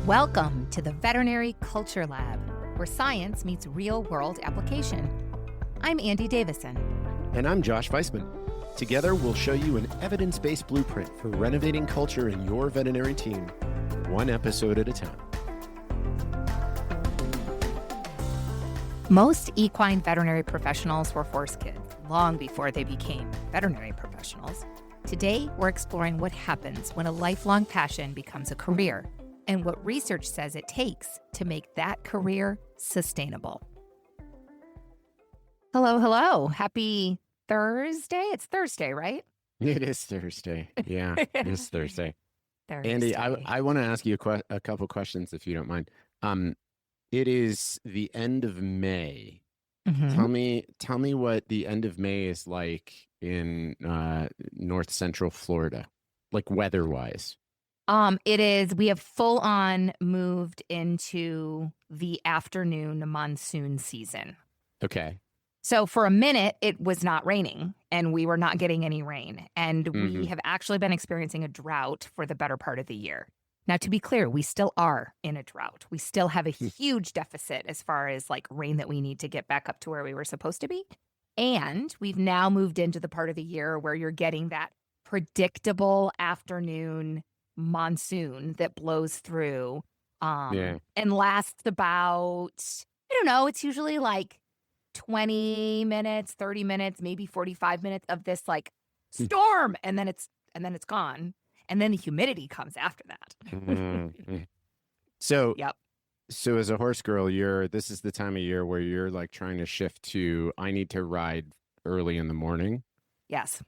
Welcome to the Veterinary Culture Lab, where science meets real-world application. I'm Andi Davison. And I'm Josh Weissman. Together, we'll show you an evidence-based blueprint for renovating culture in your veterinary team, one episode at a time. Most equine veterinary professionals were horse kids long before they became veterinary professionals. Today, we're exploring what happens when a lifelong passion becomes a career and what research says it takes to make that career sustainable. Hello. Happy Thursday. It's Thursday, right? It is Thursday. Yeah, it is Thursday. Thursday. Andi, I want to ask you a couple questions, if you don't mind. It is the end of May. Mm-hmm. Tell me what the end of May is like in North Central Florida, like weather-wise. It is, we have full on moved into the afternoon monsoon season. Okay. So for a minute, it was not raining and we were not getting any rain. And we have actually been experiencing a drought for the better part of the year. Now, to be clear, we still are in a drought. We still have a huge deficit as far as like rain that we need to get back up to where we were supposed to be. And we've now moved into the part of the year where you're getting that predictable afternoon monsoon that blows through and lasts about, I don't know, it's usually like 20 minutes, 30 minutes, maybe 45 minutes of this like storm, and then it's gone. And then the humidity comes after that. So Yep. So as a horse girl, this is the time of year where you're like trying to shift to, I need to ride early in the morning. Yes.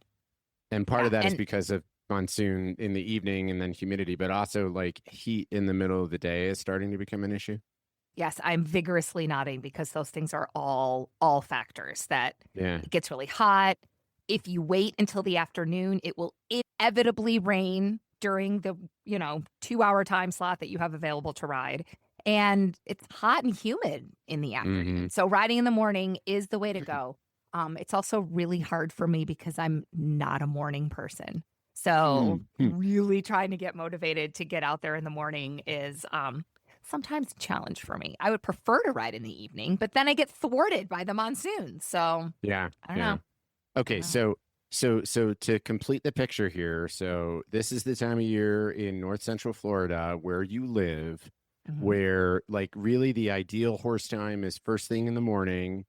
And part of that is because of monsoon in the evening and then humidity, but also like heat in the middle of the day is starting to become an issue. Yes, I'm vigorously nodding because those things are all factors that it gets really hot. If you wait until the afternoon, it will inevitably rain during the, 2-hour time slot that you have available to ride. And it's hot and humid in the afternoon. So riding in the morning is the way to go. It's also really hard for me because I'm not a morning person. So really trying to get motivated to get out there in the morning is sometimes a challenge for me. I would prefer to ride in the evening, but then I get thwarted by the monsoon. So I don't know. Okay, so to complete the picture here, so this is the time of year in North Central Florida where you live, where like really the ideal horse time is first thing in the morning.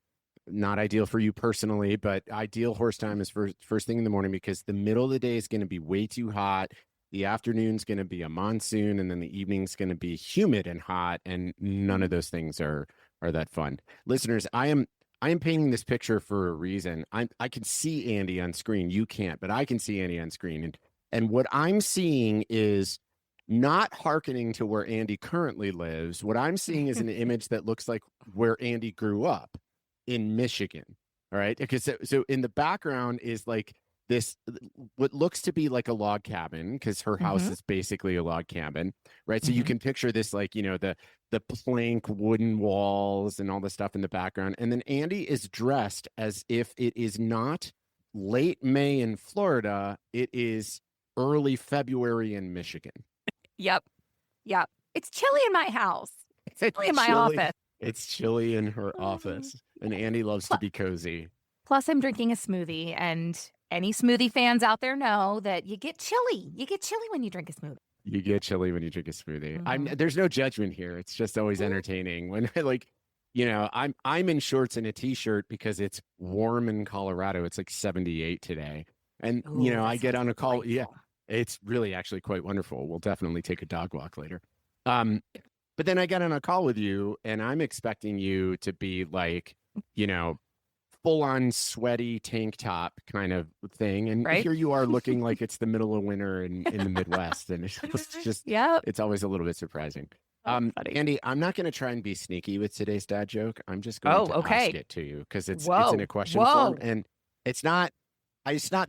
Not ideal for you personally, but ideal horse time is first thing in the morning because the middle of the day is going to be way too hot. The afternoon's going to be a monsoon, and then the evening's going to be humid and hot, and none of those things are that fun. Listeners, I am painting this picture for a reason. I can see Andi on screen. You can't, but I can see Andi on screen. And what I'm seeing is not hearkening to where Andi currently lives. What I'm seeing is an image that looks like where Andi grew up in Michigan. All right. Because so in the background is like this, what looks to be like a log cabin, because her house is basically a log cabin, right? So you can picture this, like, the plank wooden walls and all the stuff in the background. And then Andi is dressed as if it is not late May in Florida. It is early February in Michigan. Yep. It's chilly in my house. It's chilly in my office. It's chilly in her office. And Andi loves to be cozy. Plus, I'm drinking a smoothie, and any smoothie fans out there know that you get chilly. You get chilly when you drink a smoothie. You get chilly when you drink a smoothie. There's no judgment here. It's just always entertaining when I'm in shorts and a t-shirt because it's warm in Colorado. It's like 78 today. And, I get on a call. Delightful. Yeah, it's really actually quite wonderful. We'll definitely take a dog walk later. But then I get on a call with you and I'm expecting you to be like, full on sweaty tank top kind of thing. And here you are looking like it's the middle of winter in the Midwest. And it's just, it's always a little bit surprising. Andi, I'm not going to try and be sneaky with today's dad joke. I'm just going to ask it to you because it's in a question form. And it's not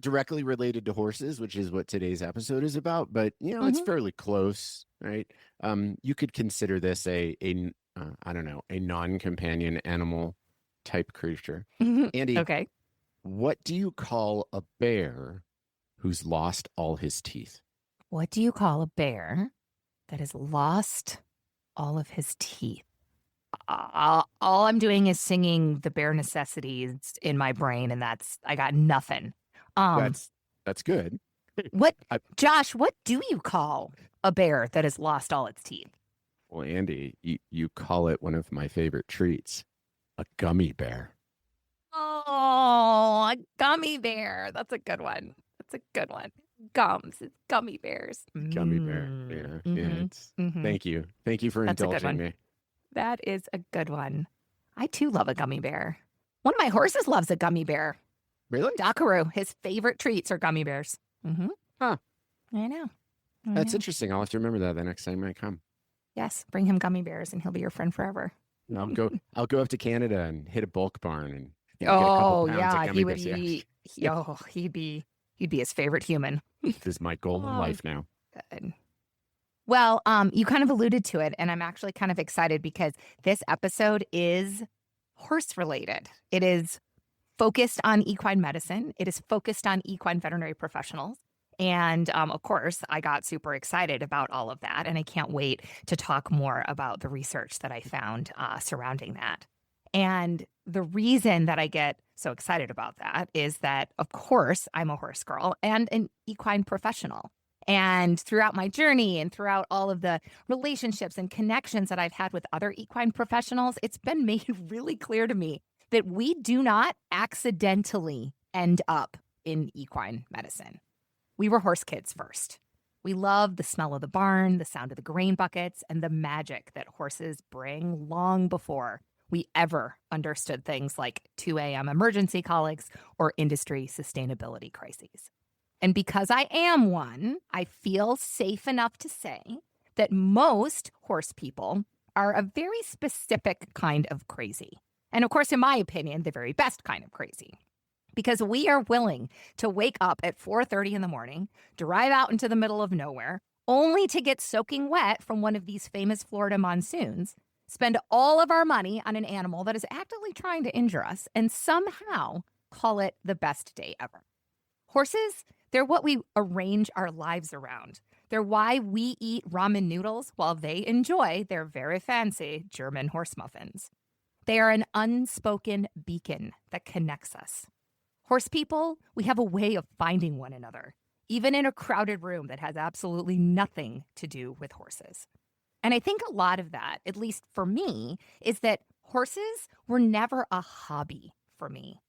directly related to horses, which is what today's episode is about, but it's fairly close, right? You could consider this a non-companion animal type creature. Andi, what do you call a bear who's lost all his teeth? What do you call a bear that has lost all of his teeth. All I'm doing is singing the bare necessities in my brain, and I got nothing. That's good. Josh, what do you call a bear that has lost all its teeth? Well, Andi, you call it one of my favorite treats, a gummy bear. Oh, a gummy bear. That's a good one. Gums. It's gummy bears. Gummy bear. Yeah. Thank you. Thank you for indulging me. That is a good one. I too love a gummy bear. One of my horses loves a gummy bear. Really? Dakaru, his favorite treats are gummy bears. Huh. I know. That's interesting. I'll have to remember that the next time I come. Yes, bring him gummy bears and he'll be your friend forever. I'll go up to Canada and hit a bulk barn and get a couple couple pounds of gummy bears. He'd be his favorite human. This is my goal in life now. Good. Well, you kind of alluded to it, and I'm actually kind of excited because this episode is horse related. It is focused on equine medicine. It is focused on equine veterinary professionals. And of course, I got super excited about all of that, and I can't wait to talk more about the research that I found surrounding that. And the reason that I get so excited about that is that, of course, I'm a horse girl and an equine professional. And throughout my journey and throughout all of the relationships and connections that I've had with other equine professionals, it's been made really clear to me that we do not accidentally end up in equine medicine. We were horse kids first. We loved the smell of the barn, the sound of the grain buckets, and the magic that horses bring long before we ever understood things like 2 a.m. emergency colics or industry sustainability crises. And because I am one, I feel safe enough to say that most horse people are a very specific kind of crazy. And of course, in my opinion, the very best kind of crazy. Because we are willing to wake up at 4:30 in the morning, drive out into the middle of nowhere, only to get soaking wet from one of these famous Florida monsoons, spend all of our money on an animal that is actively trying to injure us, and somehow call it the best day ever. Horses, they're what we arrange our lives around. They're why we eat ramen noodles while they enjoy their very fancy German horse muffins. They are an unspoken beacon that connects us. Horse people, we have a way of finding one another, even in a crowded room that has absolutely nothing to do with horses. And I think a lot of that, at least for me, is that horses were never a hobby for me.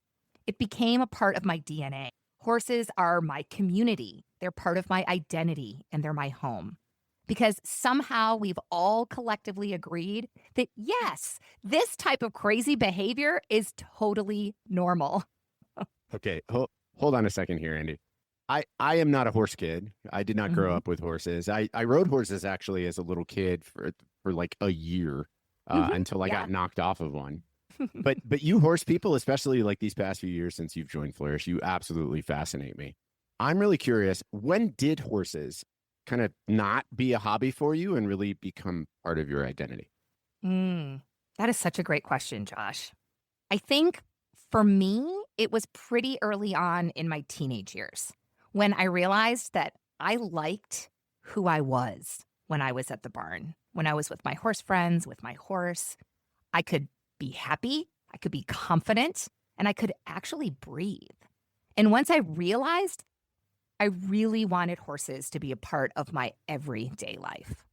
It became a part of my DNA. Horses are my community. They're part of my identity, and they're my home. Because somehow we've all collectively agreed that, yes, this type of crazy behavior is totally normal. Okay, hold on a second here, Andi. I am not a horse kid. I did not grow up with horses. I rode horses actually as a little kid for like a year until I got knocked off of one. But you horse people, especially like these past few years since you've joined Flourish, you absolutely fascinate me. I'm really curious, when did horses kind of not be a hobby for you and really become part of your identity? That is such a great question, Josh. I think for me, it was pretty early on in my teenage years when I realized that I liked who I was when I was at the barn, when I was with my horse friends, with my horse. I could be happy, I could be confident, and I could actually breathe. And once I realized, I really wanted horses to be a part of my everyday life.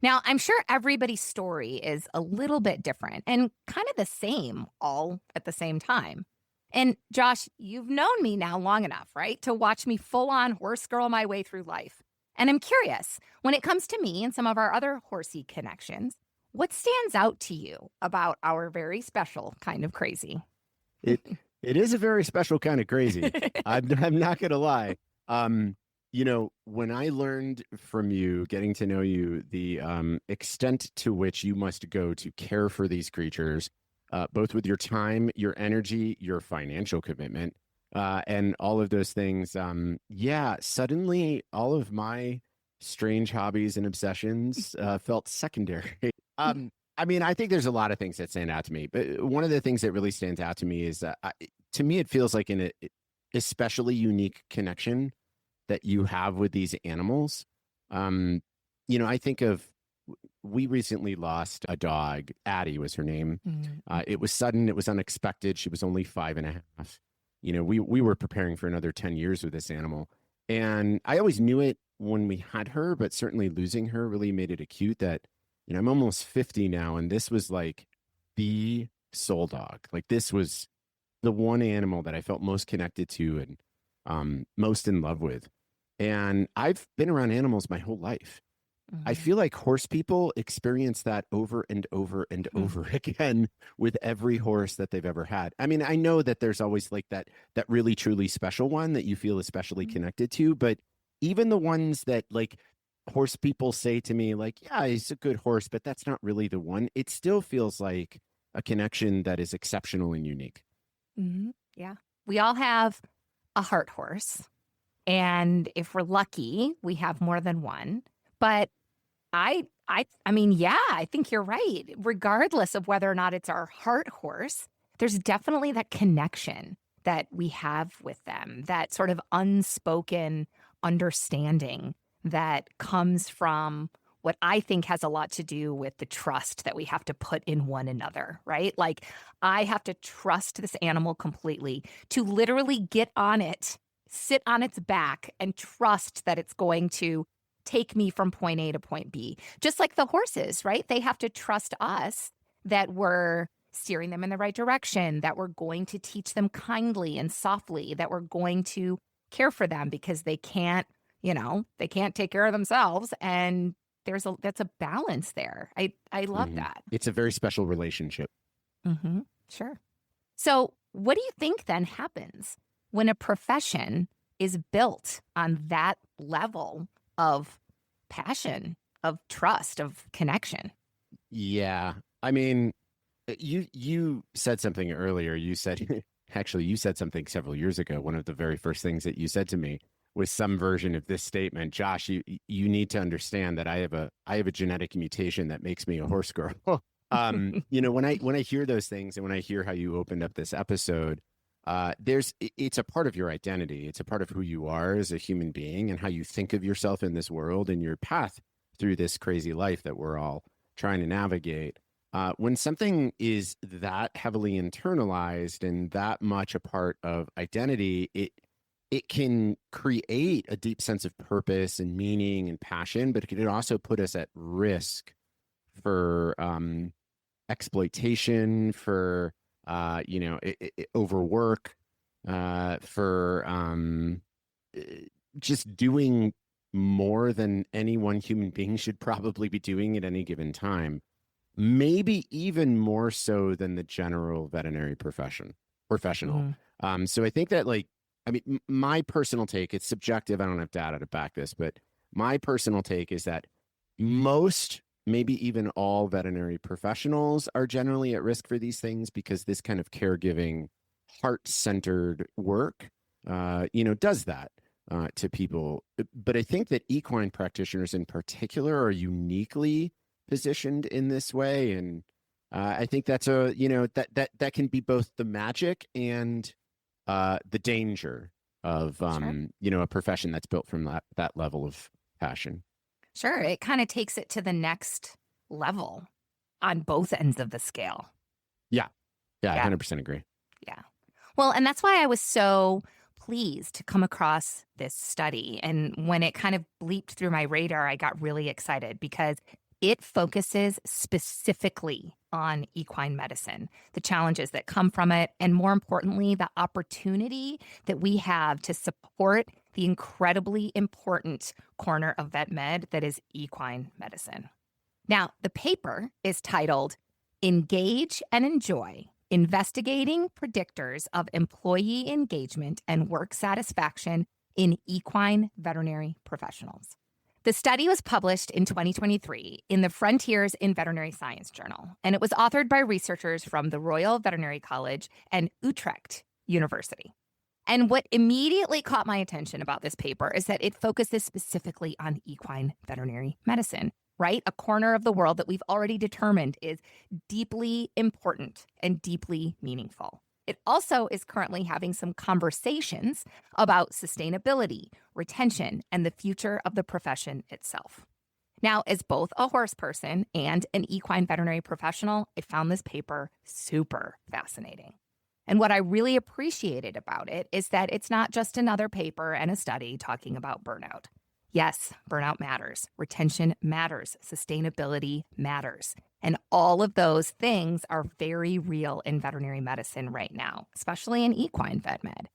Now, I'm sure everybody's story is a little bit different and kind of the same all at the same time. And Josh, you've known me now long enough, right, to watch me full on horse girl my way through life. And I'm curious, when it comes to me and some of our other horsey connections, what stands out to you about our very special kind of crazy? It is a very special kind of crazy. I'm not going to lie. When I learned from you, getting to know you, the extent to which you must go to care for these creatures, both with your time, your energy, your financial commitment, and all of those things. Suddenly all of my strange hobbies and obsessions felt secondary. I think there's a lot of things that stand out to me, but one of the things that really stands out to me is to me, it feels like an especially unique connection that you have with these animals. I think of we recently lost a dog. Addie was her name. It was sudden. It was unexpected. She was only 5.5. We were preparing for another 10 years with this animal. And I always knew it when we had her, but certainly losing her really made it acute that, I'm almost 50 now. And this was like the soul dog. Like this was the one animal that I felt most connected to and most in love with. And I've been around animals my whole life. I feel like horse people experience that over and over and over again with every horse that they've ever had. I mean, I know that there's always like that really truly special one that you feel especially connected to, but even the ones that like horse people say to me, like, yeah, he's a good horse, but that's not really the one. It still feels like a connection that is exceptional and unique. Yeah. We all have a heart horse. And if we're lucky, we have more than one. But I mean, yeah, I think you're right. Regardless of whether or not it's our heart horse, there's definitely that connection that we have with them, that sort of unspoken understanding that comes from what I think has a lot to do with the trust that we have to put in one another, right? Like I have to trust this animal completely to literally get on it, sit on its back, and trust that it's going to take me from point A to point B. Just like the horses, right? They have to trust us that we're steering them in the right direction, that we're going to teach them kindly and softly, that we're going to care for them because they can't take care of themselves. And that's a balance there. I love that. It's a very special relationship. Sure. So what do you think then happens when a profession is built on that level of passion, of trust, of connection? Yeah. I mean, you said something earlier. You said, actually, you said something several years ago. One of the very first things that you said to me was some version of this statement. Josh, you need to understand that I have a genetic mutation that makes me a horse girl. When I hear those things and when I hear how you opened up this episode, it's a part of your identity. It's a part of who you are as a human being and how you think of yourself in this world and your path through this crazy life that we're all trying to navigate. When something is that heavily internalized and that much a part of identity, it can create a deep sense of purpose and meaning and passion, but it can also put us at risk for exploitation, for overwork, for just doing more than any one human being should probably be doing at any given time. Maybe even more so than the general veterinary professional. So I think that my personal take, it's subjective. I don't have data to back this, but my personal take is that most, maybe even all veterinary professionals are generally at risk for these things because this kind of caregiving, heart-centered work, does that to people. But I think that equine practitioners in particular are uniquely positioned in this way. And I think that's that can be both the magic and the danger of, a profession that's built from that level of passion. Sure. It kind of takes it to the next level on both ends of the scale. Yeah. I 100% agree. Yeah. Well, and that's why I was so pleased to come across this study. And when it kind of bleeped through my radar, I got really excited because it focuses specifically on equine medicine, the challenges that come from it, and more importantly, the opportunity that we have to support the incredibly important corner of vet med that is equine medicine. Now, the paper is titled Engage and Enjoy: Investigating Predictors of Employee Engagement and Work Satisfaction in Equine Veterinary Professionals. The study was published in 2023 in the Frontiers in Veterinary Science journal, and it was authored by researchers from the Royal Veterinary College and Utrecht University. And what immediately caught my attention about this paper is that it focuses specifically on equine veterinary medicine, right? A corner of the world that we've already determined is deeply important and deeply meaningful. It also is currently having some conversations about sustainability, retention, and the future of the profession itself. Now, as both a horse person and an equine veterinary professional, I found this paper super fascinating. And what I really appreciated about it is that it's not just another paper and a study talking about burnout. Yes, burnout matters. Retention matters. Sustainability matters. And all of those things are very real in veterinary medicine right now, especially in equine vet med.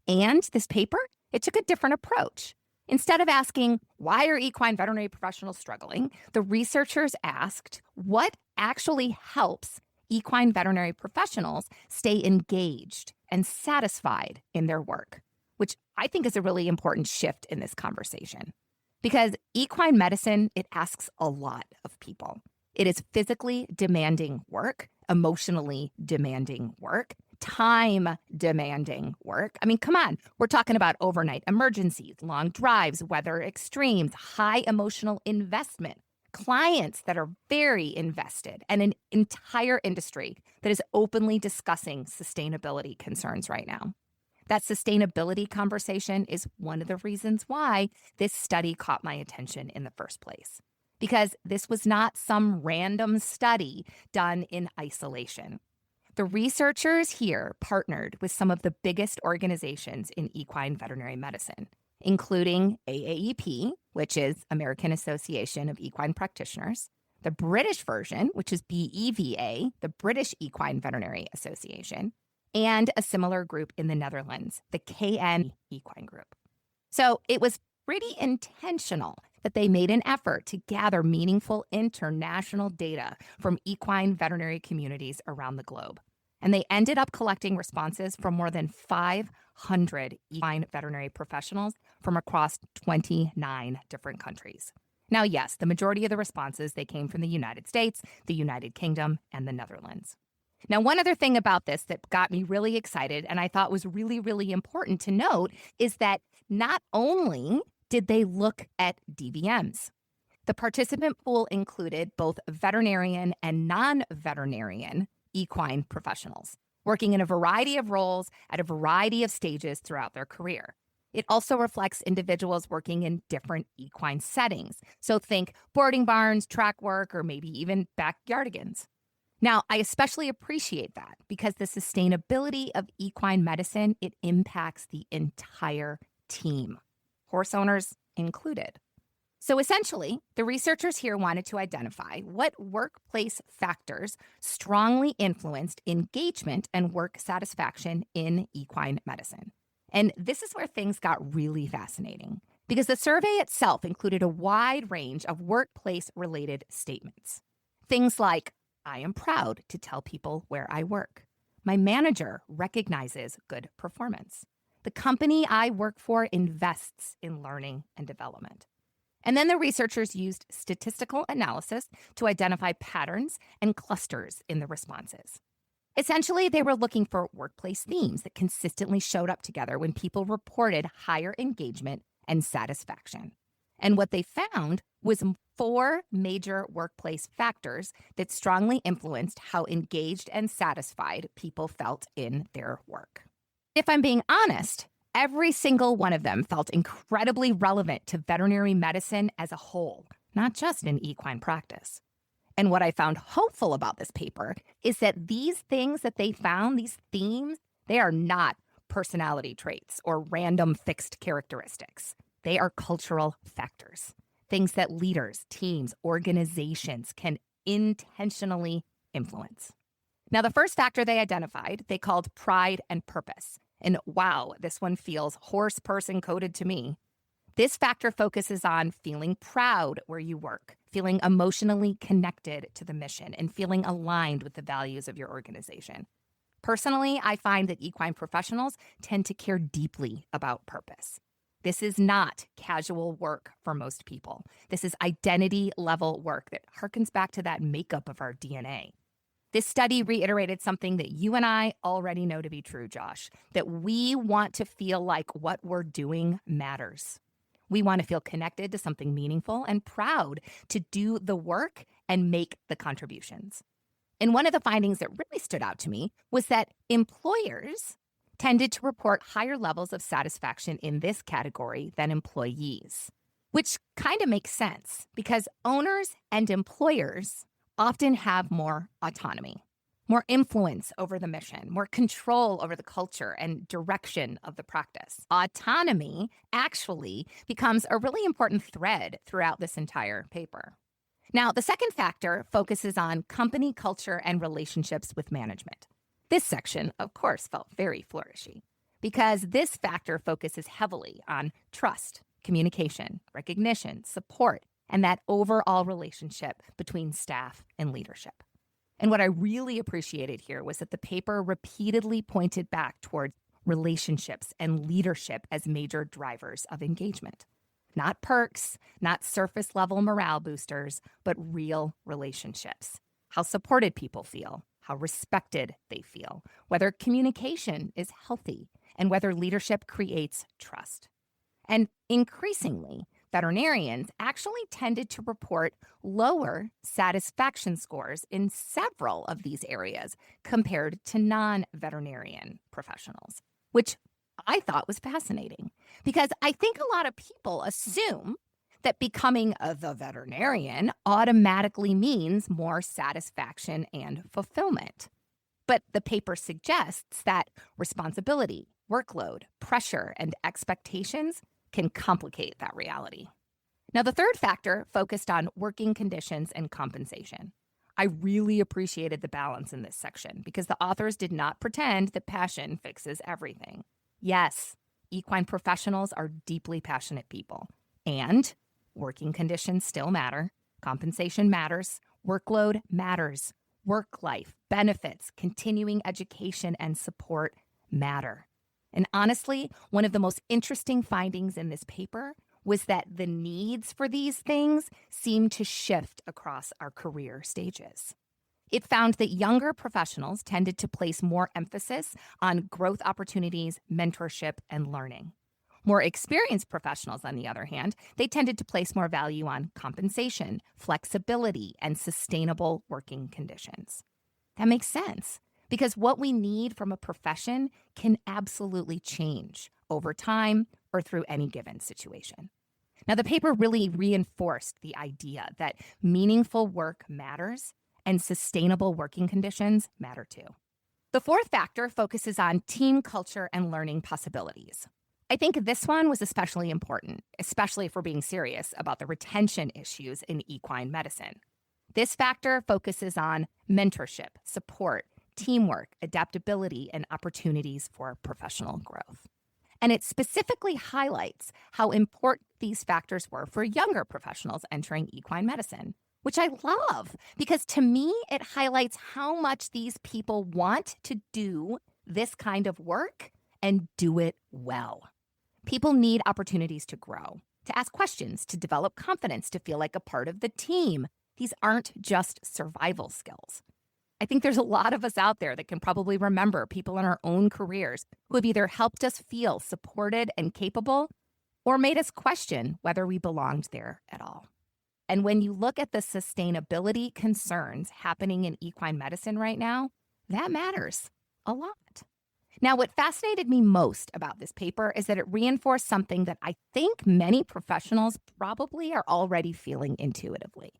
And this paper, it took a different approach. Instead of asking, why are equine veterinary professionals struggling? The researchers asked, what actually helps equine veterinary professionals stay engaged and satisfied in their work, which I think is a really important shift in this conversation. Because equine medicine, it asks a lot of people. It is physically demanding work, emotionally demanding work, time demanding work. I mean, come on, we're talking about overnight emergencies, long drives, weather extremes, high emotional investment, clients that are very invested, and an entire industry that is openly discussing sustainability concerns right now. That sustainability conversation is one of the reasons why this study caught my attention in the first place. Because this was not some random study done in isolation. The researchers here partnered with some of the biggest organizations in equine veterinary medicine, including AAEP, which is American Association of Equine Practitioners, the British version, which is BEVA, the British Equine Veterinary Association, and a similar group in the Netherlands, the KN Equine Group. So it was pretty intentional that they made an effort to gather meaningful international data from equine veterinary communities around the globe. And they ended up collecting responses from more than 500 equine veterinary professionals from across 29 different countries. Now, yes, the majority of the responses, they came from the United States, the United Kingdom, and the Netherlands. Now, one other thing about this that got me really excited and I thought was really, really important to note is that not only did they look at DVMs, the participant pool included both veterinarian and non-veterinarian equine professionals working in a variety of roles at a variety of stages throughout their career. It also reflects individuals working in different equine settings. So think boarding barns, track work, or maybe even backyardigans. Now, I especially appreciate that because the sustainability of equine medicine, it impacts the entire team, horse owners included. So essentially, the researchers here wanted to identify what workplace factors strongly influenced engagement and work satisfaction in equine medicine. And this is where things got really fascinating because the survey itself included a wide range of workplace-related statements. Things like, I am proud to tell people where I work. My manager recognizes good performance. The company I work for invests in learning and development. And then the researchers used statistical analysis to identify patterns and clusters in the responses. Essentially, they were looking for workplace themes that consistently showed up together when people reported higher engagement and satisfaction. And what they found was 4 major workplace factors that strongly influenced how engaged and satisfied people felt in their work. If I'm being honest, every single one of them felt incredibly relevant to veterinary medicine as a whole, not just in equine practice. And what I found hopeful about this paper is that these things that they found, these themes, they are not personality traits or random fixed characteristics. They are cultural factors, things that leaders, teams, organizations can intentionally influence. Now, the first factor they identified, they called pride and purpose. And wow, this one feels horse person coded to me. This factor focuses on feeling proud where you work, feeling emotionally connected to the mission, and feeling aligned with the values of your organization. Personally, I find that equine professionals tend to care deeply about purpose. This is not casual work for most people. This is identity-level work that harkens back to that makeup of our DNA. This study reiterated something that you and I already know to be true, Josh, that we want to feel like what we're doing matters. We want to feel connected to something meaningful and proud to do the work and make the contributions. And one of the findings that really stood out to me was that employers tended to report higher levels of satisfaction in this category than employees. which kind of makes sense because owners and employers often have more autonomy, more influence over the mission, more control over the culture and direction of the practice. Autonomy actually becomes a really important thread throughout this entire paper. Now, the second factor focuses on company culture and relationships with management. This section, of course, felt very flourishy because this factor focuses heavily on trust, communication, recognition, support, and that overall relationship between staff and leadership. And what I really appreciated here was that the paper repeatedly pointed back toward relationships and leadership as major drivers of engagement. Not perks, not surface level morale boosters, but real relationships. How supported people feel, how respected they feel, whether communication is healthy, and whether leadership creates trust. And increasingly, veterinarians actually tended to report lower satisfaction scores in several of these areas compared to non-veterinarian professionals, which I thought was fascinating because I think a lot of people assume that becoming the veterinarian automatically means more satisfaction and fulfillment. But the paper suggests that responsibility, workload, pressure, and expectations can complicate that reality. Now, the third factor focused on working conditions and compensation. I really appreciated the balance in this section because the authors did not pretend that passion fixes everything. Yes, equine professionals are deeply passionate people, and working conditions still matter, compensation matters, workload matters, work life, benefits, continuing education, and support matter. And honestly, one of the most interesting findings in this paper was that the needs for these things seem to shift across our career stages. It found that younger professionals tended to place more emphasis on growth opportunities, mentorship, and learning. More experienced professionals, on the other hand, they tended to place more value on compensation, flexibility, and sustainable working conditions. That makes sense because what we need from a profession can absolutely change over time or through any given situation. Now, the paper really reinforced the idea that meaningful work matters and sustainable working conditions matter too. The fourth factor focuses on team culture and learning possibilities. I think this one was especially important, especially if we're being serious about the retention issues in equine medicine. This factor focuses on mentorship, support, teamwork, adaptability, and opportunities for professional growth. And it specifically highlights how important these factors were for younger professionals entering equine medicine, which I love because to me, it highlights how much these people want to do this kind of work and do it well. People need opportunities to grow, to ask questions, to develop confidence, to feel like a part of the team. These aren't just survival skills. I think there's a lot of us out there that can probably remember people in our own careers who have either helped us feel supported and capable or made us question whether we belonged there at all. And when you look at the sustainability concerns happening in equine medicine right now, that matters a lot. Now, what fascinated me most about this paper is that it reinforced something that I think many professionals probably are already feeling intuitively.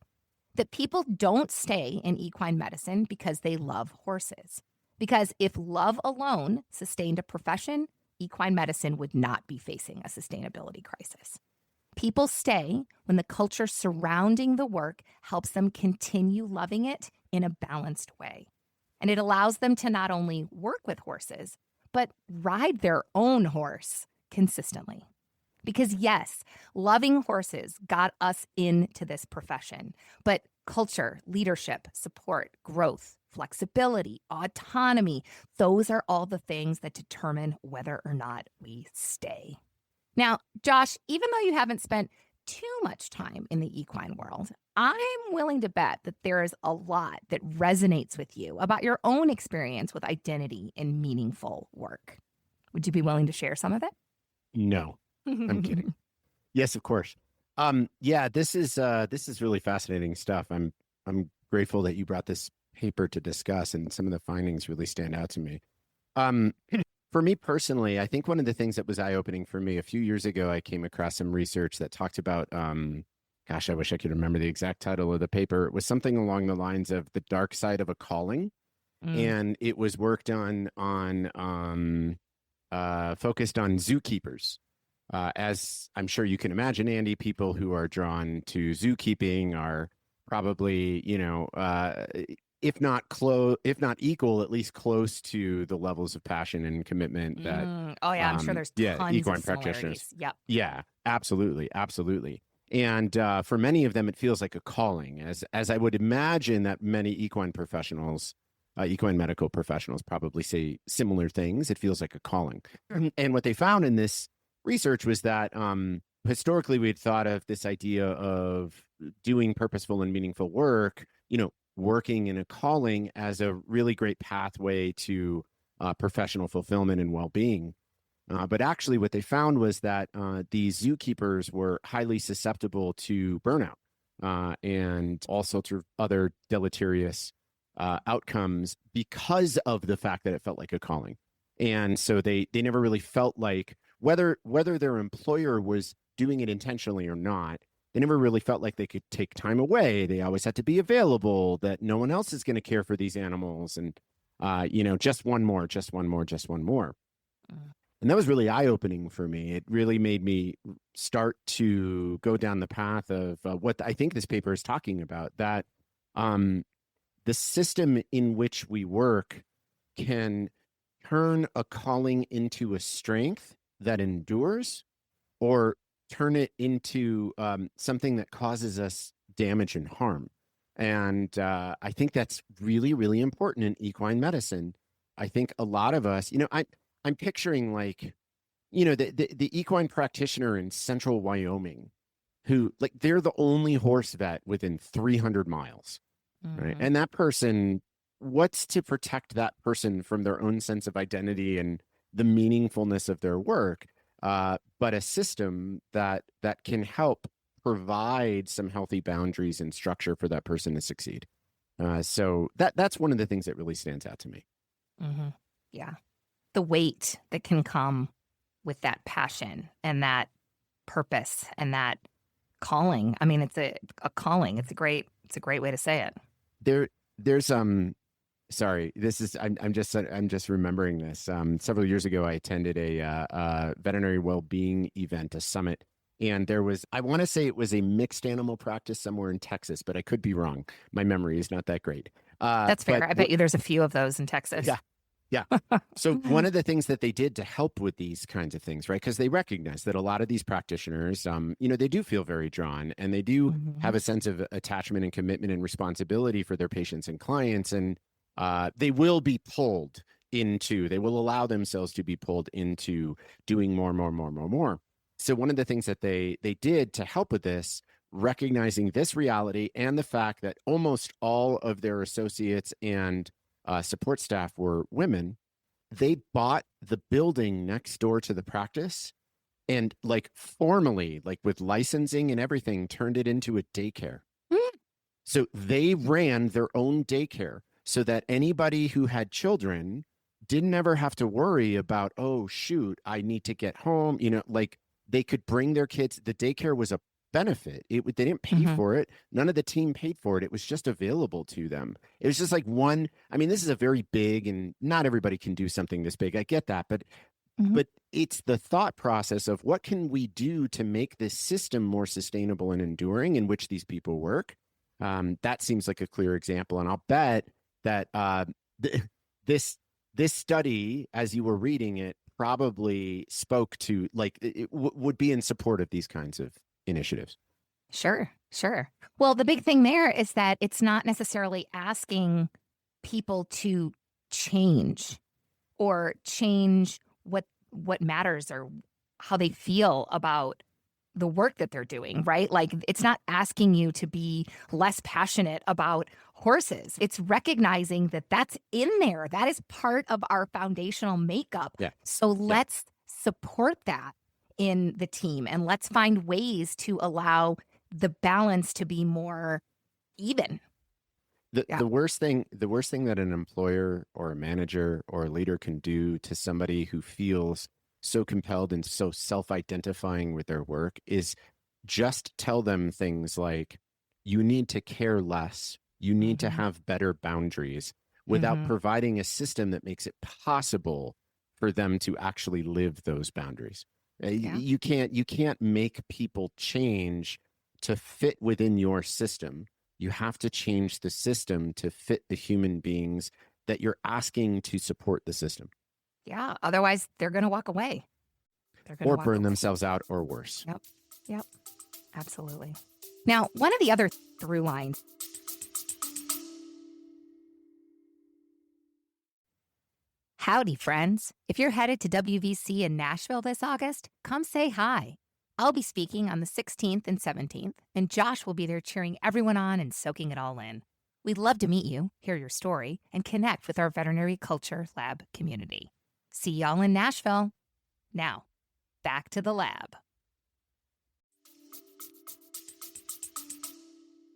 That people don't stay in equine medicine because they love horses. Because if love alone sustained a profession, equine medicine would not be facing a sustainability crisis. People stay when the culture surrounding the work helps them continue loving it in a balanced way. And it allows them to not only work with horses, but ride their own horse consistently. Because yes, loving horses got us into this profession, but culture, leadership, support, growth, flexibility, autonomy, those are all the things that determine whether or not we stay. Now, Josh, even though you haven't spent too much time in the equine world, I'm willing to bet that there is a lot that resonates with you about your own experience with identity in meaningful work. Would you be willing to share some of it? No, I'm kidding. Yes, of course. Yeah, this is really fascinating stuff. I'm grateful that you brought this paper to discuss, and some of the findings really stand out to me. for me personally, I think one of the things that was eye-opening for me a few years ago, I came across some research that talked about, gosh, I wish I could remember the exact title of the paper. It was something along the lines of the dark side of a calling. And it was worked on focused on zookeepers. As I'm sure you can imagine, Andy, people who are drawn to zookeeping are probably, if not equal, at least close to the levels of passion and commitment that. Oh yeah, I'm sure there's tons equine of practitioners. similarities. Yep. Yeah, absolutely, absolutely. And for many of them, it feels like a calling, as I would imagine that many equine professionals, equine medical professionals, probably say similar things. It feels like a calling. And what they found in this research was that historically we had thought of this idea of doing purposeful and meaningful work, working in a calling as a really great pathway to professional fulfillment and well-being. But actually what they found was that these zookeepers were highly susceptible to burnout and all sorts of other deleterious outcomes because of the fact that it felt like a calling. And so they never really felt like, whether their employer was doing it intentionally or not, they never really felt like they could take time away. They always had to be available, that no one else is going to care for these animals. And, just one more. And that was really eye-opening for me. It really made me start to go down the path of what I think this paper is talking about, that the system in which we work can turn a calling into a strength that endures, or turn it into something that causes us damage and harm. And I think that's really, really important in equine medicine. I think a lot of us, I'm picturing the equine practitioner in central Wyoming who, they're the only horse vet within 300 miles, right? And that person, what's to protect that person from their own sense of identity and the meaningfulness of their work, but a system that can help provide some healthy boundaries and structure for that person to succeed. So that's one of the things that really stands out to me. Yeah. The weight that can come with that passion and that purpose and that calling. I mean, it's a calling. It's a great way to say it. There's sorry, I'm just remembering this. Several years ago, I attended a veterinary well-being event, a summit, and there was, I want to say it was a mixed animal practice somewhere in Texas, but I could be wrong. My memory is not that great. That's fair. I bet you there's a few of those in Texas. Yeah. Yeah. So one of the things that they did to help with these kinds of things, right? Because they recognize that a lot of these practitioners, they do feel very drawn, and they do have a sense of attachment and commitment and responsibility for their patients and clients. And they will allow themselves to be pulled into doing more. So one of the things that they did to help with this, recognizing this reality and the fact that almost all of their associates and support staff were women, they bought the building next door to the practice and formally, with licensing and everything, turned it into a daycare. So they ran their own daycare so that anybody who had children didn't ever have to worry about, oh, shoot, I need to get home. They could bring their kids. The daycare was a benefit. They didn't pay for it. None of the team paid for it. It was just available to them. It was just this is a very big, and not everybody can do something this big. I get that, but it's the thought process of what can we do to make this system more sustainable and enduring in which these people work. That seems like a clear example. And I'll bet that this study, as you were reading it, probably spoke to would be in support of these kinds of initiatives. Sure. Well, the big thing there is that it's not necessarily asking people to change or change what matters or how they feel about the work that they're doing, right? It's not asking you to be less passionate about horses. It's recognizing that that's in there. That is part of our foundational makeup. Yeah. So let's support that in the team, and let's find ways to allow the balance to be more even. Yeah. The worst thing that an employer or a manager or a leader can do to somebody who feels so compelled and so self-identifying with their work is just tell them things like, you need to care less, you need to have better boundaries, without providing a system that makes it possible for them to actually live those boundaries. Yeah. You can't make people change to fit within your system. You have to change the system to fit the human beings that you're asking to support the system. Yeah. Otherwise, they're going to walk away. They're going to Or walk burn away. themselves out, or worse. Yep. Yep. Absolutely. Now, one of the other through lines. Howdy, friends. If you're headed to WVC in Nashville this August, come say hi. I'll be speaking on the 16th and 17th, and Josh will be there cheering everyone on and soaking it all in. We'd love to meet you, hear your story, and connect with our Veterinary Culture Lab community. See y'all in Nashville. Now, back to the lab.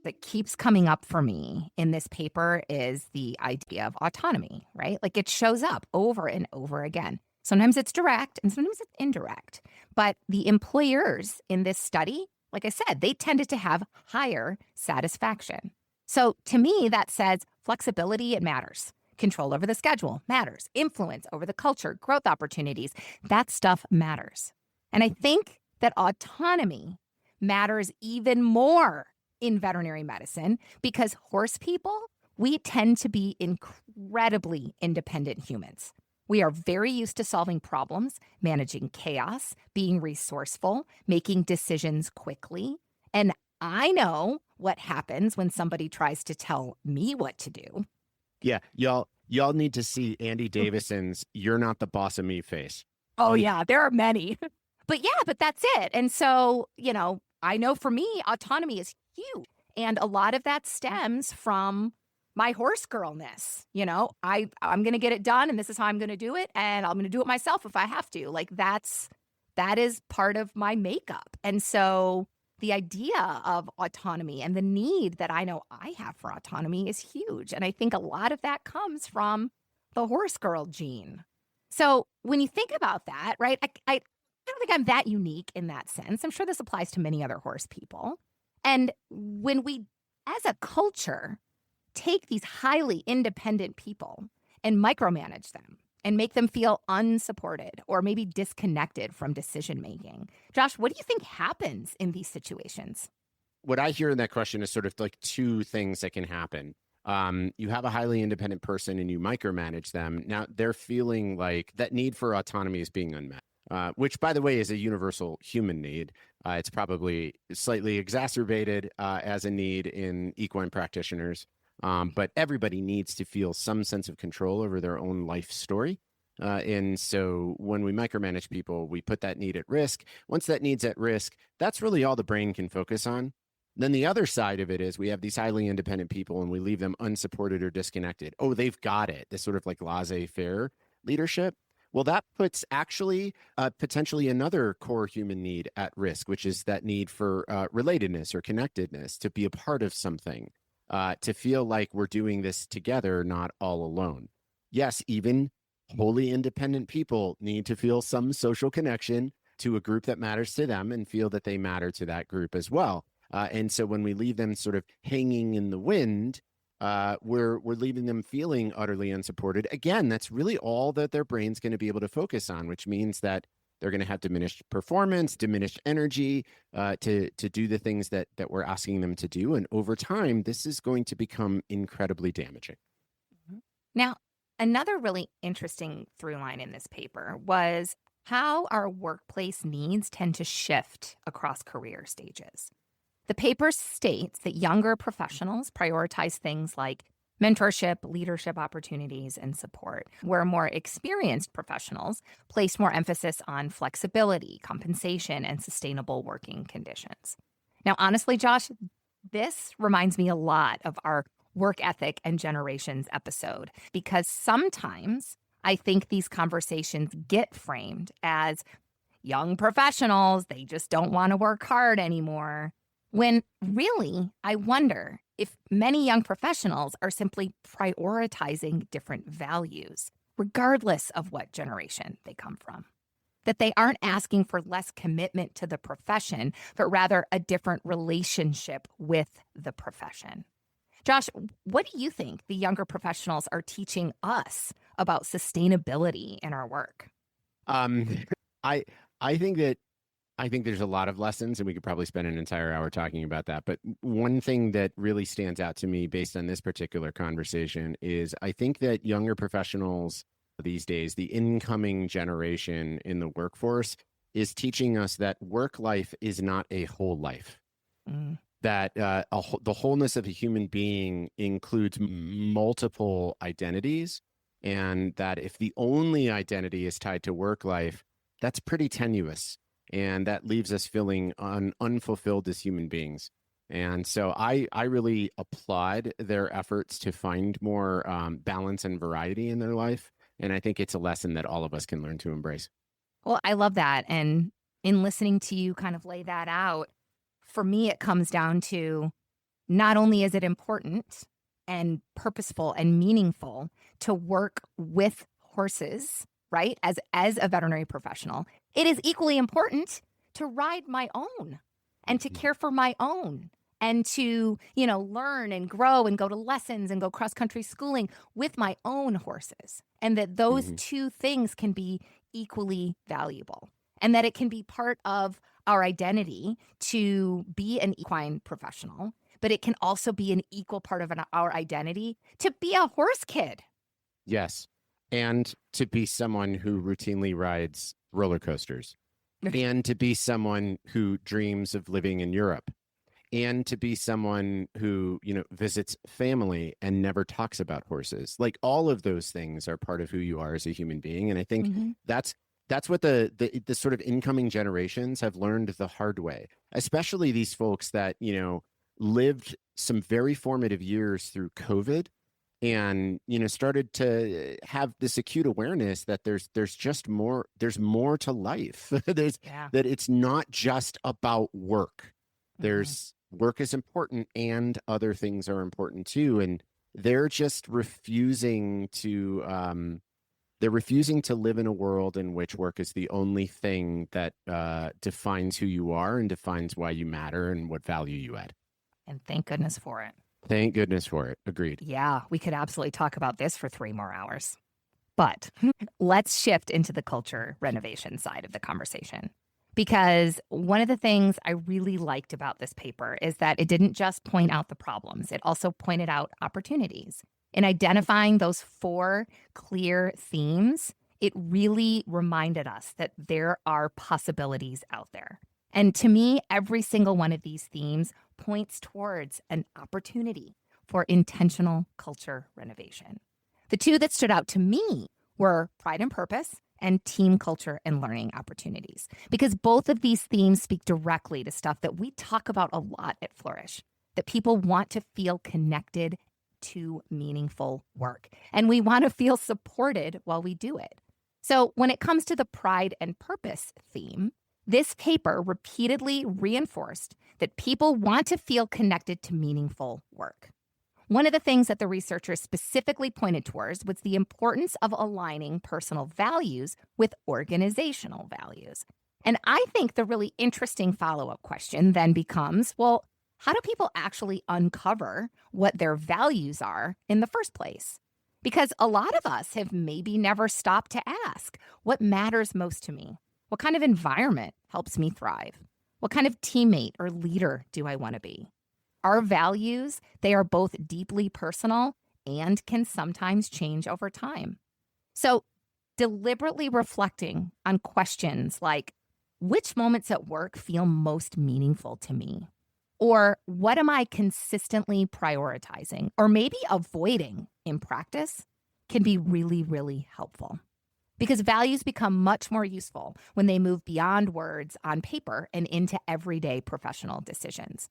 That keeps coming up for me in this paper is the idea of autonomy, right? Like it shows up over and over again. Sometimes it's direct and sometimes it's indirect. But the employers in this study, like I said, they tended to have higher satisfaction. So to me, that says flexibility, it matters. Control over the schedule matters. Influence over the culture, growth opportunities, that stuff matters. And I think that autonomy matters even more in veterinary medicine because horse people, we tend to be incredibly independent humans. We are very used to solving problems, managing chaos, being resourceful, making decisions quickly. And I know what happens when somebody tries to tell me what to do. Yeah, y'all need to see Andy Davison's "You're Not the Boss of Me" face. Oh yeah, there are many. But that's it. And so, I know for me, autonomy is huge. And a lot of that stems from my horse girlness. I'm going to get it done and this is how I'm going to do it. And I'm going to do it myself if I have to. Like that is part of my makeup. And so the idea of autonomy and the need that I know I have for autonomy is huge. And I think a lot of that comes from the horse girl gene. So when you think about that, right, I don't think I'm that unique in that sense. I'm sure this applies to many other horse people. And when we, as a culture, take these highly independent people and micromanage them and make them feel unsupported or maybe disconnected from decision making. Josh, what do you think happens in these situations? What I hear in that question is sort of like two things that can happen. You have a highly independent person and you micromanage them. Now they're feeling like that need for autonomy is being unmet. Which, by the way, is a universal human need. It's probably slightly exacerbated as a need in equine practitioners. But everybody needs to feel some sense of control over their own life story. And so when we micromanage people, we put that need at risk. Once that need's at risk, that's really all the brain can focus on. Then the other side of it is we have these highly independent people and we leave them unsupported or disconnected. Oh, they've got it. This sort of like laissez-faire leadership. Well, that puts actually potentially another core human need at risk, which is that need for relatedness or connectedness, to be a part of something, to feel like we're doing this together, not all alone. Yes, even wholly independent people need to feel some social connection to a group that matters to them and feel that they matter to that group as well. And so when we leave them sort of hanging in the wind, we're leaving them feeling utterly unsupported. Again, that's really all that their brain's going to be able to focus on, which means that they're going to have diminished performance, diminished energy to do the things that we're asking them to do. And over time, this is going to become incredibly damaging. Now, another really interesting through line in this paper was how our workplace needs tend to shift across career stages. The paper states that younger professionals prioritize things like mentorship, leadership opportunities, and support, where more experienced professionals place more emphasis on flexibility, compensation, and sustainable working conditions. Now, honestly, Josh, this reminds me a lot of our work ethic and generations episode, because sometimes I think these conversations get framed as young professionals, they just don't want to work hard anymore. When really, I wonder if many young professionals are simply prioritizing different values, regardless of what generation they come from. That they aren't asking for less commitment to the profession, but rather a different relationship with the profession. Josh, what do you think the younger professionals are teaching us about sustainability in our work? Um, I I think that I think there's a lot of lessons, and we could probably spend an entire hour talking about that. But one thing that really stands out to me based on this particular conversation is I think that younger professionals these days, the incoming generation in the workforce, is teaching us that work life is not a whole life. Mm. That the wholeness of a human being includes multiple identities, and that if the only identity is tied to work life, that's pretty tenuous, and that leaves us feeling unfulfilled as human beings. And so I really applaud their efforts to find more balance and variety in their life, and I think it's a lesson that all of us can learn to embrace. Well, I love that. And in listening to you kind of lay that out, for me, it comes down to not only is it important and purposeful and meaningful to work with horses, right? As a veterinary professional, it is equally important to ride my own and to care for my own and to, learn and grow and go to lessons and go cross-country schooling with my own horses. And that those two things can be equally valuable and that it can be part of our identity to be an equine professional, but it can also be an equal part of our identity to be a horse kid. Yes. And to be someone who routinely rides roller coasters, and to be someone who dreams of living in Europe, and to be someone who, visits family and never talks about horses. Like all of those things are part of who you are as a human being. And I think that's what the sort of incoming generations have learned the hard way, especially these folks that, lived some very formative years through COVID and, started to have this acute awareness that there's more to life. That it's not just about work. There's work is important and other things are important too. And they're just refusing to live in a world in which work is the only thing that defines who you are and defines why you matter and what value you add. And thank goodness for it. Thank goodness for it. Agreed. Yeah, we could absolutely talk about this for 3 more hours. But let's shift into the culture renovation side of the conversation. Because one of the things I really liked about this paper is that it didn't just point out the problems, it also pointed out opportunities. In identifying those 4 clear themes, it really reminded us that there are possibilities out there. And to me, every single one of these themes points towards an opportunity for intentional culture renovation. The 2 that stood out to me were pride and purpose and team culture and learning opportunities, because both of these themes speak directly to stuff that we talk about a lot at Flourish, that people want to feel connected to meaningful work, and we want to feel supported while we do it. So when it comes to the pride and purpose theme, this paper repeatedly reinforced that people want to feel connected to meaningful work. One of the things that the researchers specifically pointed towards was the importance of aligning personal values with organizational values. And I think the really interesting follow-up question then becomes, well, how do people actually uncover what their values are in the first place? Because a lot of us have maybe never stopped to ask, what matters most to me? What kind of environment helps me thrive? What kind of teammate or leader do I want to be? Our values, they are both deeply personal and can sometimes change over time. So deliberately reflecting on questions like, which moments at work feel most meaningful to me? Or what am I consistently prioritizing or maybe avoiding in practice can be really, really helpful. Because values become much more useful when they move beyond words on paper and into everyday professional decisions.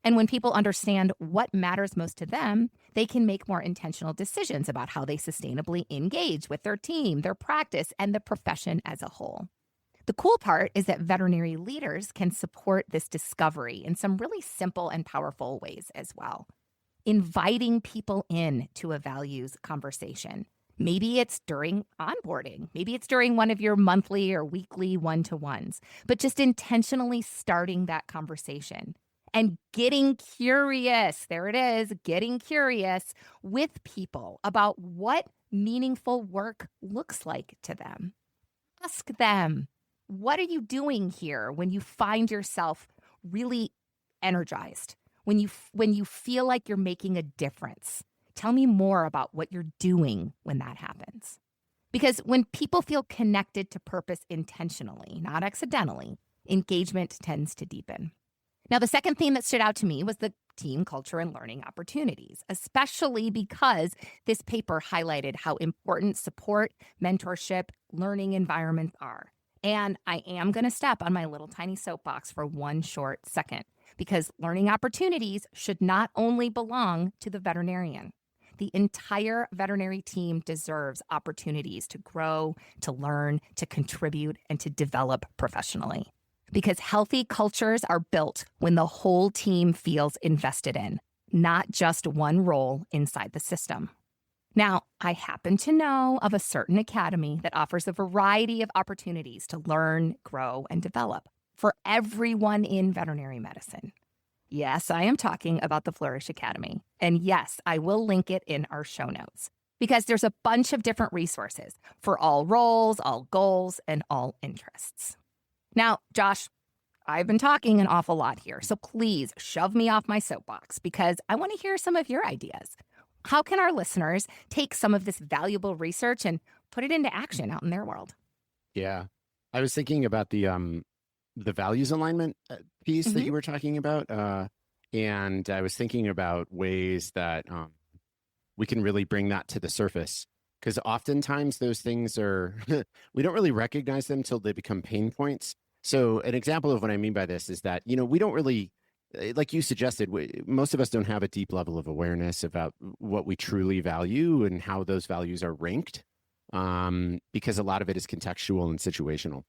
And when people understand what matters most to them, they can make more intentional decisions about how they sustainably engage with their team, their practice, and the profession as a whole. The cool part is that veterinary leaders can support this discovery in some really simple and powerful ways as well. Inviting people in to a values conversation. Maybe it's during onboarding. Maybe it's during one of your monthly or weekly one-to-ones, but just intentionally starting that conversation and getting curious. There it is, getting curious with people about what meaningful work looks like to them. Ask them, what are you doing here when you find yourself really energized? When you feel like you're making a difference? Tell me more about what you're doing when that happens. Because when people feel connected to purpose intentionally, not accidentally, engagement tends to deepen. Now, the second theme that stood out to me was the team culture and learning opportunities, especially because this paper highlighted how important support, mentorship, learning environments are. And I am going to step on my little tiny soapbox for one short second, because learning opportunities should not only belong to the veterinarian. The entire veterinary team deserves opportunities to grow, to learn, to contribute, and to develop professionally. Because healthy cultures are built when the whole team feels invested in, not just one role inside the system. Now, I happen to know of a certain academy that offers a variety of opportunities to learn, grow, and develop for everyone in veterinary medicine. Yes, I am talking about the Flourish Academy. And yes, I will link it in our show notes because there's a bunch of different resources for all roles, all goals, and all interests. Now, Josh, I've been talking an awful lot here, so please shove me off my soapbox because I want to hear some of your ideas. How can our listeners take some of this valuable research and put it into action out in their world? Yeah. I was thinking about the values alignment piece that you were talking about. And I was thinking about ways that we can really bring that to the surface. Because oftentimes those things are, we don't really recognize them until they become pain points. So an example of what I mean by this is that, we don't really, like you suggested, most of us don't have a deep level of awareness about what we truly value and how those values are ranked, because a lot of it is contextual and situational.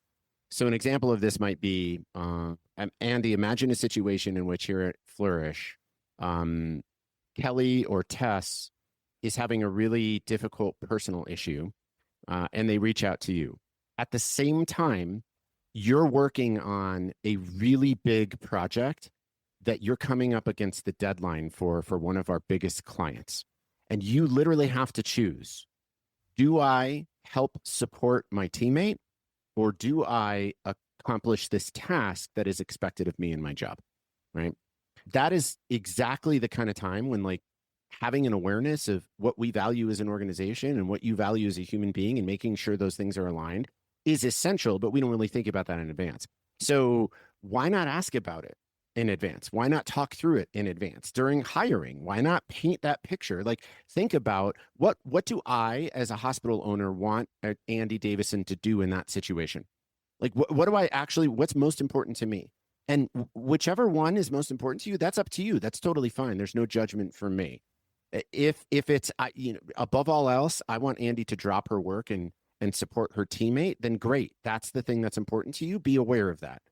So an example of this might be, Andi, imagine a situation in which here at Flourish, Kelly or Tess is having a really difficult personal issue, and they reach out to you. At the same time, you're working on a really big project that you're coming up against the deadline for one of our biggest clients. And you literally have to choose, do I help support my teammate or do I accomplish this task that is expected of me in my job, right? That is exactly the kind of time when having an awareness of what we value as an organization and what you value as a human being and making sure those things are aligned is essential, but we don't really think about that in advance. So why not ask about it in advance? Why not talk through it in advance during hiring? Why not paint that picture? Think about what do I, as a hospital owner, want Andi Davison to do in that situation? What do I actually, what's most important to me? And whichever one is most important to you, that's up to you. That's totally fine. There's no judgment from me. If it's, above all else, I want Andi to drop her work and support her teammate, then great. That's the thing that's important to you. Be aware of that.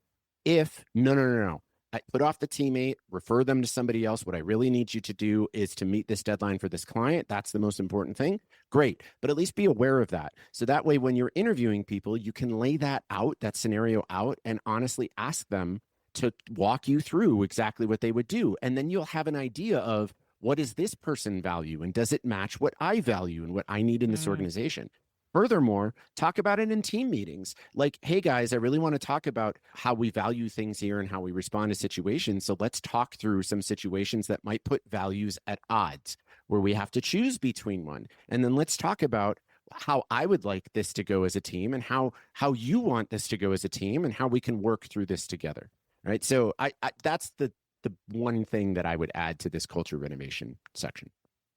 If no. I put off the teammate, refer them to somebody else. What I really need you to do is to meet this deadline for this client. That's the most important thing. Great. But at least be aware of that. So that way, when you're interviewing people, you can lay that out, that scenario out, and honestly ask them to walk you through exactly what they would do. And then you'll have an idea of what does this person value and does it match what I value and what I need in this organization? Furthermore, talk about it in team meetings. Hey guys, I really want to talk about how we value things here and how we respond to situations. So let's talk through some situations that might put values at odds where we have to choose between one. And then let's talk about how I would like this to go as a team and how you want this to go as a team and how we can work through this together. Right. So I that's the one thing that I would add to this culture renovation section.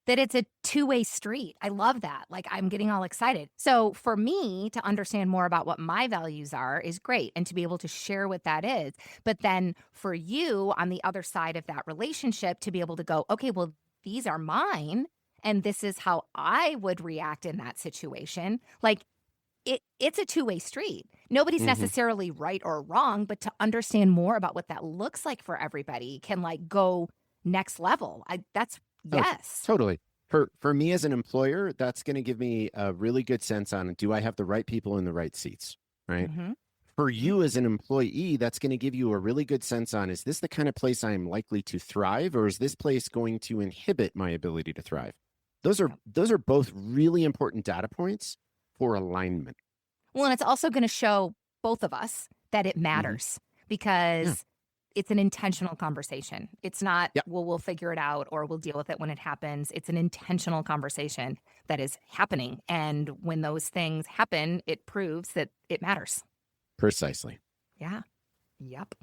That it's a two-way street. I love that. I'm getting all excited. So for me to understand more about what my values are is great and to be able to share what that is. But then for you on the other side of that relationship to be able to go, okay, well, these are mine and this is how I would react in that situation. it's a two-way street. Nobody's necessarily right or wrong, but to understand more about what that looks like for everybody can like go next level. Yes. Totally. For me as an employer, that's going to give me a really good sense on, do I have the right people in the right seats, right? For you as an employee, that's going to give you a really good sense on, is this the kind of place I am likely to thrive, or is this place going to inhibit my ability to thrive? Those are both really important data points for alignment. Well, and it's also going to show both of us that it matters because it's an intentional conversation. It's not, well, we'll figure it out or we'll deal with it when it happens. It's an intentional conversation that is happening. And when those things happen, it proves that it matters. Precisely. Yeah. Yep.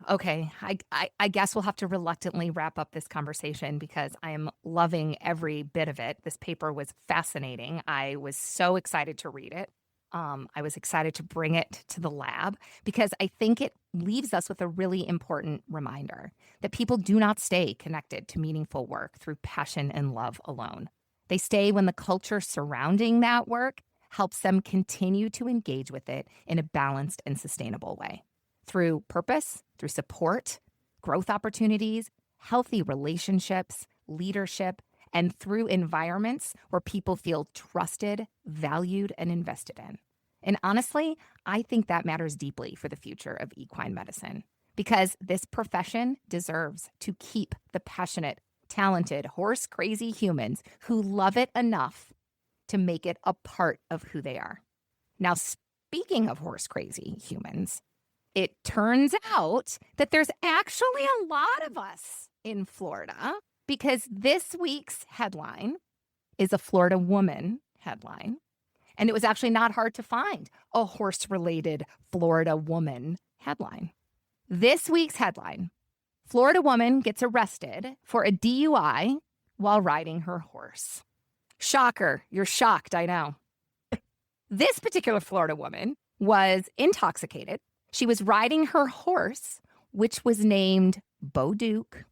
Okay. I guess we'll have to reluctantly wrap up this conversation because I am loving every bit of it. This paper was fascinating. I was so excited to read it. I was excited to bring it to the lab because I think it leaves us with a really important reminder that people do not stay connected to meaningful work through passion and love alone. They stay when the culture surrounding that work helps them continue to engage with it in a balanced and sustainable way. Through purpose, through support, growth opportunities, healthy relationships, leadership, and through environments where people feel trusted, valued, and invested in. And honestly, I think that matters deeply for the future of equine medicine because this profession deserves to keep the passionate, talented, horse-crazy humans who love it enough to make it a part of who they are. Now, speaking of horse-crazy humans, it turns out that there's actually a lot of us in Florida because this week's headline is a Florida woman headline. And it was actually not hard to find a horse-related Florida woman headline. This week's headline, Florida woman gets arrested for a DUI while riding her horse. Shocker. You're shocked, I know. This particular Florida woman was intoxicated. She was riding her horse, which was named Bo Duke,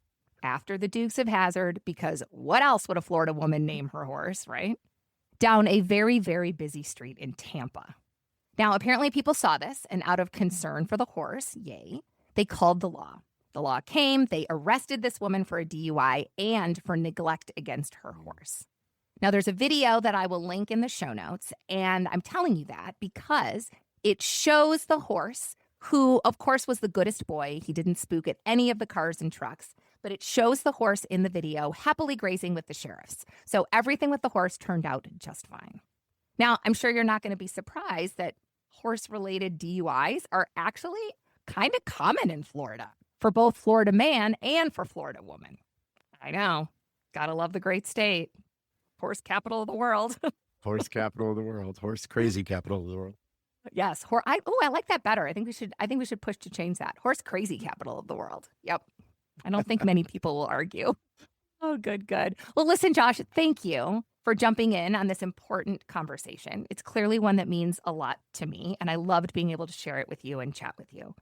after the Dukes of Hazzard, because what else would a Florida woman name her horse, right? Down a very, very busy street in Tampa. Now, apparently people saw this, and out of concern for the horse, they called the law. The law came, they arrested this woman for a DUI and for neglect against her horse. Now, there's a video that I will link in the show notes, and I'm telling you that because it shows the horse, who, of course, was the goodest boy. He didn't spook at any of the cars and trucks, but it shows the horse in the video happily grazing with the sheriffs. So everything with the horse turned out just fine. Now, I'm sure you're not going to be surprised that horse-related DUIs are actually kind of common in Florida for both Florida man and for Florida woman. I know. Gotta love the great state. Horse capital of the world. Horse capital of the world. Horse crazy capital of the world. Yes. I like that better. I think we should push to change that. Horse crazy capital of the world. Yep. I don't think many people will argue. Oh, good. Well, listen, Josh, thank you for jumping in on this important conversation. It's clearly one that means a lot to me, and I loved being able to share it with you and chat with you.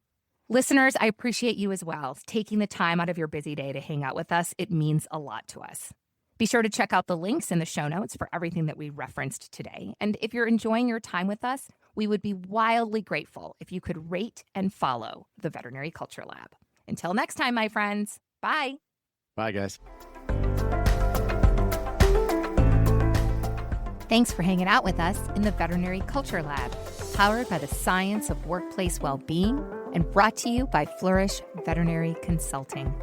Listeners, I appreciate you as well. Taking the time out of your busy day to hang out with us, it means a lot to us. Be sure to check out the links in the show notes for everything that we referenced today. And if you're enjoying your time with us, we would be wildly grateful if you could rate and follow the Veterinary Culture Lab. Until next time, my friends. Bye. Bye, guys. Thanks for hanging out with us in the Veterinary Culture Lab, powered by the science of workplace well-being and brought to you by Flourish Veterinary Consulting.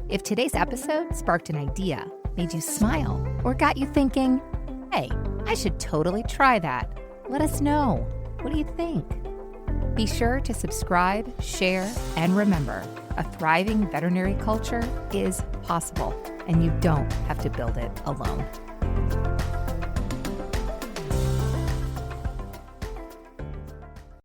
If today's episode sparked an idea, made you smile, or got you thinking, hey, I should totally try that, let us know. What do you think? Be sure to subscribe, share, and remember, a thriving veterinary culture is possible, and you don't have to build it alone.